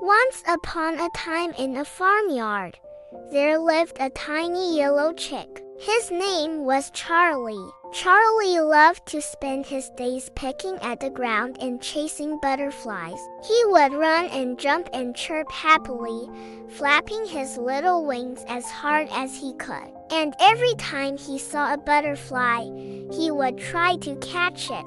Once upon a time in a farmyard, there lived a tiny yellow chick. His name was Charlie. Charlie loved to spend his days pecking at the ground and chasing butterflies. He would run and jump and chirp happily, flapping his little wings as hard as he could. And every time he saw a butterfly, he would try to catch it,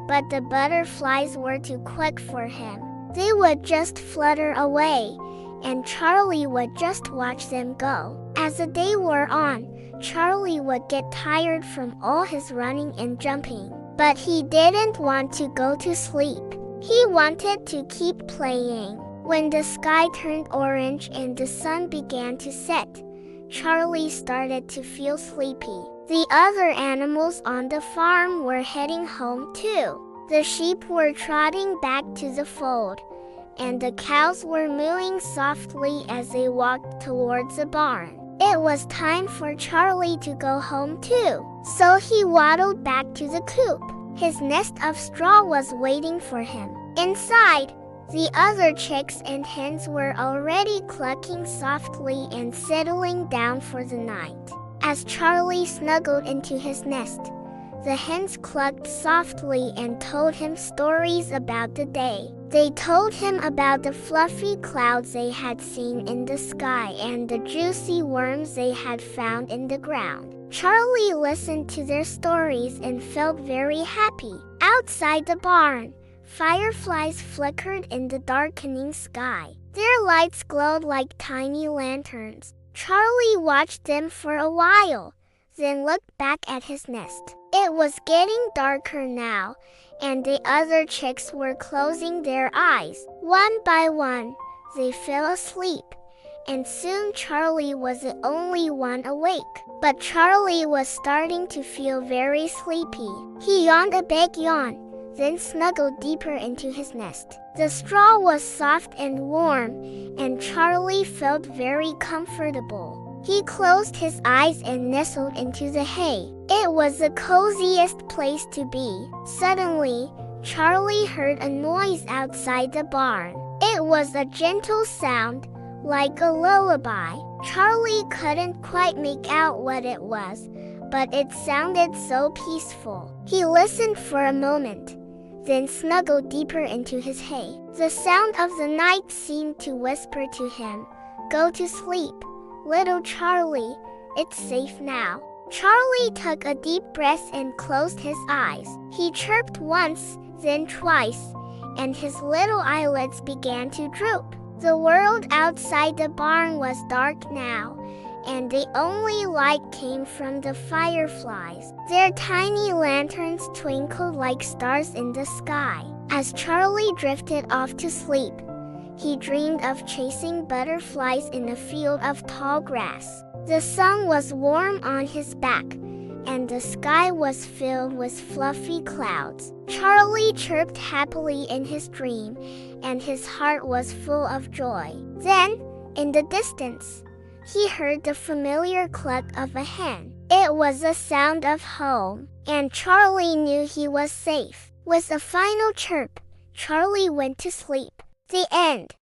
but the butterflies were too quick for him. They would just flutter away, and Charlie would just watch them go. As the day wore on, Charlie would get tired from all his running and jumping, but he didn't want to go to sleep. He wanted to keep playing. When the sky turned orange and the sun began to set, Charlie started to feel sleepy. The other animals on the farm were heading home too. The sheep were trotting back to the fold, and the cows were mooing softly as they walked towards the barn. It was time for Charlie to go home too, so he waddled back to the coop. His nest of straw was waiting for him. Inside, the other chicks and hens were already clucking softly and settling down for the night. As Charlie snuggled into his nest, the hens clucked softly and told him stories about the day. They told him about the fluffy clouds they had seen in the sky and the juicy worms they had found in the ground. Charlie listened to their stories and felt very happy. Outside the barn, fireflies flickered in the darkening sky. Their lights glowed like tiny lanterns. Charlie watched them for a while, then looked back at his nest. It was getting darker now, and the other chicks were closing their eyes. One by one, they fell asleep, and soon Charlie was the only one awake. But Charlie was starting to feel very sleepy. He yawned a big yawn, then snuggled deeper into his nest. The straw was soft and warm, and Charlie felt very comfortable. He closed his eyes and nestled into the hay. It was the coziest place to be. Suddenly, Charlie heard a noise outside the barn. It was a gentle sound, like a lullaby. Charlie couldn't quite make out what it was, but it sounded so peaceful. He listened for a moment, then snuggled deeper into his hay. The sound of the night seemed to whisper to him, "Go to sleep, little Charlie, it's safe now." Charlie took a deep breath and closed his eyes. He chirped once, then twice, and his little eyelids began to droop. The world outside the barn was dark now, and the only light came from the fireflies. Their tiny lanterns twinkled like stars in the sky. As Charlie drifted off to sleep, he dreamed of chasing butterflies in a field of tall grass. The sun was warm on his back, and the sky was filled with fluffy clouds. Charlie chirped happily in his dream, and his heart was full of joy. Then, in the distance, he heard the familiar cluck of a hen. It was the sound of home, and Charlie knew he was safe. With a final chirp, Charlie went to sleep. The end.